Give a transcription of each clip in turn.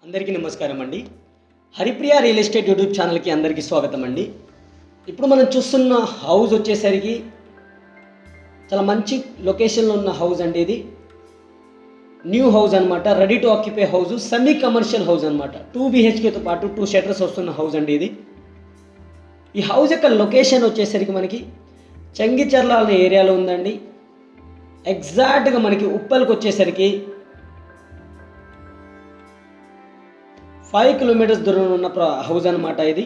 అందరికీ నమస్కారం అండి. హరిప్రియ రియల్ ఎస్టేట్ యూట్యూబ్ ఛానల్కి అందరికీ స్వాగతం అండి. ఇప్పుడు మనం చూస్తున్న హౌస్ వచ్చేసరికి చాలా మంచి లొకేషన్లో ఉన్న హౌస్ అండి. ఇది న్యూ హౌస్ అనమాట, ready to occupy house, semi commercial house అనమాట. 2 BHKతో పాటు 2 షట్టర్స్ వస్తున్న హౌస్ అండి ఇది. ఈ హౌస్ యొక్క లొకేషన్ వచ్చేసరికి మనకి చెంగిచెర్ల అనే ఏరియాలో ఉందండి. ఎగ్జాక్ట్గా మనకి ఉప్పల్కి వచ్చేసరికి 5 కిలోమీటర్స్ దూరంలో ఉన్న హౌస్ అనమాట. ఇది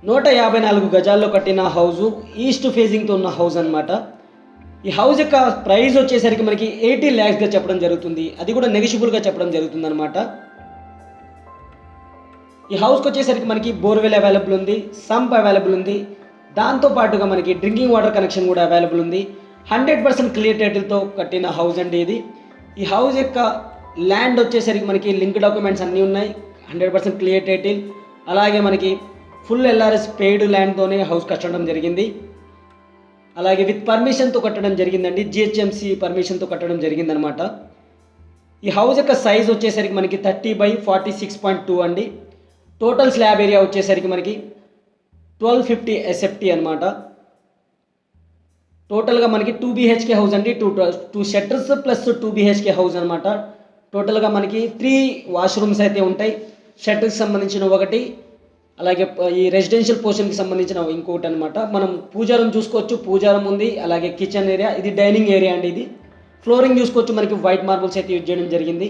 154 గజాల్లో కట్టిన హౌజు, ఈస్ట్ ఫేజింగ్తో ఉన్న హౌస్ అనమాట. ఈ హౌస్ యొక్క ప్రైస్ వచ్చేసరికి మనకి 80 lakhsగా చెప్పడం జరుగుతుంది. అది కూడా నెగిషియబుల్గా చెప్పడం జరుగుతుంది అనమాట. ఈ హౌస్కి వచ్చేసరికి మనకి బోర్వెల్ అవైలబుల్ ఉంది, సంప్ అవైలబుల్ ఉంది. దాంతోపాటుగా మనకి డ్రింకింగ్ వాటర్ కనెక్షన్ కూడా అవైలబుల్ ఉంది. 100% క్లియర్ టైటిల్తో కట్టిన హౌస్ అండి ఇది. ఈ హౌస్ యొక్క ల్యాండ్ వచ్చేసరికి మనకి లింక్ డాక్యుమెంట్స్ అన్నీ ఉన్నాయి, 100% క్లియర్ టైటిల్. అలాగే మనకి ఫుల్ LRS పెయిడ్ ల్యాండ్తోనే హౌస్ కట్టడం జరిగింది. అలాగే విత్ పర్మిషన్తో కట్టడం జరిగిందండి, GHMC పర్మిషన్తో కట్టడం జరిగిందనమాట. ఈ హౌస్ యొక్క సైజ్ వచ్చేసరికి మనకి 30/46.2 అండి. టోటల్ స్లాబ్ ఏరియా వచ్చేసరికి మనకి 1250 SFT అనమాట. టోటల్గా మనకి 2 BHK హౌస్ అండి. 2 షట్టర్స్ ప్లస్ 2 BHK హౌస్ అనమాట. టోటల్గా మనకి 3 వాష్రూమ్స్ అయితే ఉంటాయి. షట్టర్కి సంబంధించిన ఒకటి, అలాగే ఈ రెసిడెన్షియల్ పోర్షన్కి సంబంధించిన ఇంకొకటి అనమాట. మనం పూజారం చూసుకోవచ్చు, పూజారం ఉంది. అలాగే కిచెన్ ఏరియా, ఇది డైనింగ్ ఏరియా అండి. ఇది ఫ్లోరింగ్ చూసుకోవచ్చు, మనకి వైట్ మార్బుల్స్ అయితే యూజ్ చేయడం జరిగింది.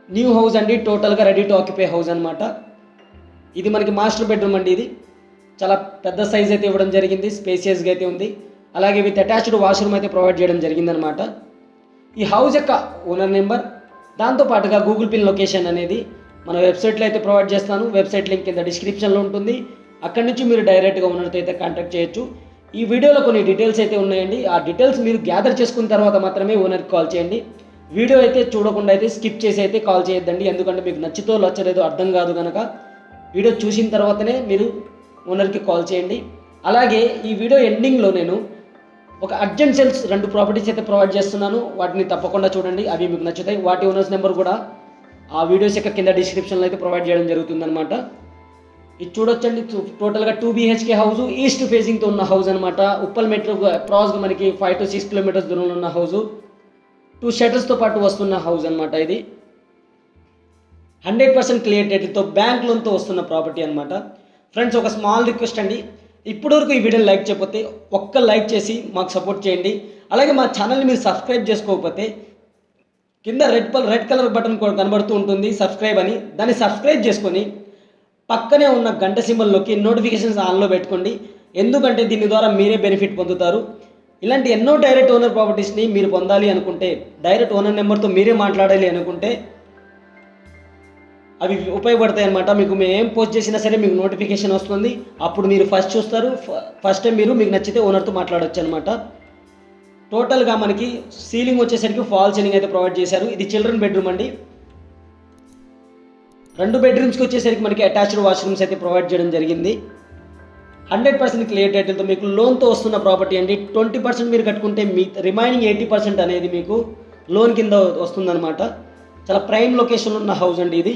న్యూ హౌస్ అండి, టోటల్గా రెడీ టు ఆక్యుపై హౌస్ అనమాట. ఇది మనకి మాస్టర్ బెడ్రూమ్ అండి. ఇది చాలా పెద్ద సైజ్ అయితే ఇవ్వడం జరిగింది, స్పేసియస్గా అయితే ఉంది. అలాగే విత్ అటాచ్డ్ వాష్రూమ్ అయితే ప్రొవైడ్ చేయడం జరిగిందనమాట. ఈ హౌస్ యొక్క ఓనర్ నెంబర్, దాంతోపాటుగా గూగుల్ పిన్ లొకేషన్ అనేది మన వెబ్సైట్లో అయితే ప్రొవైడ్ చేస్తాను. వెబ్సైట్ లింక్ కింద డిస్క్రిప్షన్లో ఉంటుంది. అక్కడి నుంచి మీరు డైరెక్ట్గా ఓనర్తో అయితే కాంటాక్ట్ చేయొచ్చు. ఈ వీడియోలో కొన్ని డీటెయిల్స్ అయితే ఉన్నాయండి. ఆ డీటెయిల్స్ మీరు గ్యాదర్ చేసుకున్న తర్వాత మాత్రమే ఓనర్కి కాల్ చేయండి. వీడియో అయితే చూడకుండా అయితే స్కిప్ చేసి అయితే కాల్ చేయొద్దండి. ఎందుకంటే మీకు నచ్చలేదో అర్థం కాదు కనుక వీడియో చూసిన తర్వాతనే మీరు ఓనర్కి కాల్ చేయండి. అలాగే ఈ వీడియో ఎండింగ్లో నేను ఒక అర్జెంట్ సేల్స్ 2 ప్రాపర్టీస్ అయితే ప్రొవైడ్ చేస్తున్నాను. వాటిని తప్పకుండా చూడండి, అవి మీకు నచ్చుతాయి. వాటి ఓనర్స్ నెంబర్ కూడా ఆ వీడియోస్ యొక్క కింద డిస్క్రిప్షన్లో అయితే ప్రొవైడ్ చేయడం జరుగుతుందన్నమాట. ఇది చూడొచ్చండి, టోటల్గా 2 BHK హౌస్, ఈస్ట్ ఫేసింగ్తో ఉన్న హౌస్ అనమాట. ఉప్పల్ మెట్రో అప్రాక్స్గా మనకి 5 to 6 కిలోమీటర్స్ దూరంలో ఉన్న హౌస్, 2 షట్టర్స్తో పాటు వస్తున్న హౌస్ అనమాట. ఇది 100% క్లియర్ టైటిల్తో బ్యాంక్ లోన్తో వస్తున్న ప్రాపర్టీ అనమాట. ఫ్రెండ్స్, ఒక స్మాల్ రిక్వెస్ట్ అండి, ఇప్పటివరకు ఈ వీడియోని లైక్ చేయకపోతే ఒక్క లైక్ చేసి మాకు సపోర్ట్ చేయండి. అలాగే మా ఛానల్ని మీరు సబ్స్క్రైబ్ చేసుకోకపోతే కింద రెడ్ కలర్ బటన్ కనబడుతూ ఉంటుంది, సబ్స్క్రైబ్ అని. దాన్ని సబ్స్క్రైబ్ చేసుకొని పక్కనే ఉన్న గంట సింబల్లోకి నోటిఫికేషన్స్ ఆన్లో పెట్టుకోండి. ఎందుకంటే దీని ద్వారా మీరే బెనిఫిట్ పొందుతారు. ఇలాంటి ఎన్నో డైరెక్ట్ ఓనర్ ప్రాపర్టీస్ని మీరు పొందాలి అనుకుంటే, డైరెక్ట్ ఓనర్ నెంబర్తో మీరే మాట్లాడాలి అనుకుంటే అవి ఉపయోగపడతాయి అన్నమాట. మీకు మేము ఏం పోస్ట్ చేసినా సరే మీకు నోటిఫికేషన్ వస్తుంది. అప్పుడు మీరు ఫస్ట్ చూస్తారు. ఫస్ట్ టైం మీరు నచ్చితే ఓనర్తో మాట్లాడవచ్చు అనమాట. టోటల్గా మనకి సీలింగ్ వచ్చేసరికి ఫాల్ సీలింగ్ అయితే ప్రొవైడ్ చేశారు. ఇది చిల్డ్రన్ బెడ్రూమ్ అండి. 2 బెడ్రూమ్స్కి వచ్చేసరికి మనకి అటాచ్డ్ వాష్రూమ్స్ అయితే ప్రొవైడ్ చేయడం జరిగింది. 100% క్లియర్ టైటిల్తో మీకు లోన్తో వస్తున్న ప్రాపర్టీ అండి. 20% మీరు కట్టుకుంటే మీ రిమైనింగ్ 80% అనేది మీకు లోన్ కింద వస్తుందన్నమాట. చాలా ప్రైమ్ లొకేషన్లో ఉన్న హౌస్ అండి ఇది.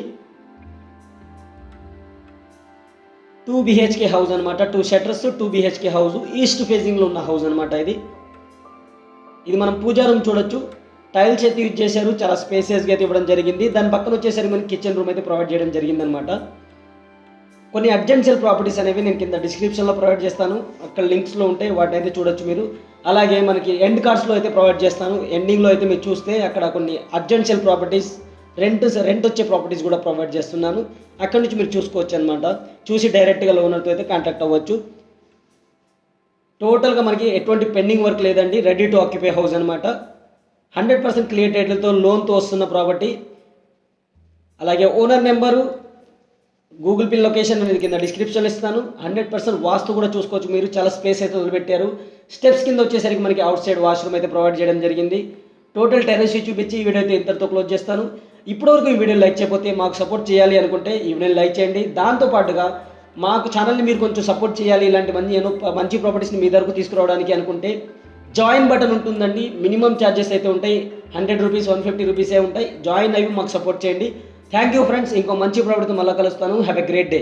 2 BHK హౌస్ అనమాట. 2 షట్టర్స్, 2 BHK హౌస్, ఈస్ట్ ఫేజింగ్లో ఉన్న హౌస్ అనమాట. ఇది మనం పూజా రూమ్ చూడొచ్చు, టైల్స్ అయితే యూజ్ చేశారు, చాలా స్పేసియస్గా అయితే ఇవ్వడం జరిగింది. దాని పక్కన వచ్చేసరికి మనకి కిచెన్ రూమ్ అయితే ప్రొవైడ్ చేయడం జరిగిందనమాట. కొన్ని అర్జెంట్ సేల్ ప్రాపర్టీస్ అనేవి నేను కింద డిస్క్రిప్షన్లో ప్రొవైడ్ చేస్తాను, అక్కడ లింక్స్లో ఉంటాయి, వాటిని అయితే చూడొచ్చు మీరు. అలాగే మనకి ఎండ్ కార్డ్స్లో అయితే ప్రొవైడ్ చేస్తాను. ఎండింగ్లో అయితే మీరు చూస్తే అక్కడ కొన్ని అర్జెంట్ సేల్ ప్రాపర్టీస్, రెంట్ వచ్చే ప్రాపర్టీస్ కూడా ప్రొవైడ్ చేస్తున్నాను. అక్కడి నుంచి మీరు చూసుకోవచ్చు అనమాట. చూసి డైరెక్ట్గా ఓనర్తో అయితే కాంటాక్ట్ అవ్వచ్చు. టోటల్గా మనకి ఎటువంటి పెండింగ్ వర్క్ లేదండి, రెడీ టు ఆక్యుపై హౌస్ అనమాట. 100% క్లియర్ టైటిల్తో లోన్తో వస్తున్న ప్రాపర్టీ. అలాగే owner number, Google pin location అనేది కింద డిస్క్రిప్షన్ ఇస్తాను. 100% వాస్తు కూడా చూసుకోవచ్చు మీరు, చాలా స్పేస్ అయితే వదిలిపెట్టారు. స్టెప్స్ కింద వచ్చేసరికి మనకి అవుట్ సైడ్ వాష్రూమ్ అయితే ప్రొవైడ్ చేయడం జరిగింది. టోటల్ టెర్రస్ చూపించి ఈ వీడియో అయితే ఇంతటితో క్లోజ్ చేస్తాను. ఇప్పటివరకు ఈ వీడియో లైక్ చేయకపోతే మాకు సపోర్ట్ చేయాలి అనుకుంటే ఈ వీడియోని లైక్ చేయండి. దాంతోపాటుగా మాకు ఛానల్ని మీరు కొంచెం సపోర్ట్ చేయాలి, ఇలాంటి మంచి ప్రాపర్టీస్ని మీ దగ్గరకు తీసుకురావడానికి అనుకుంటే జాయిన్ బటన్ ఉంటుందండి. మినిమం ఛార్జెస్ అయితే ఉంటాయి. 100 రూపీస్ 150 రూపీసే ఉంటాయి. జాయిన్ అయ్యి మాకు సపోర్ట్ చేయండి. Thank you friends. ఇంకో మంచి ప్రాడక్ట్తో మళ్ళీ కలుస్తాను. Have a great day.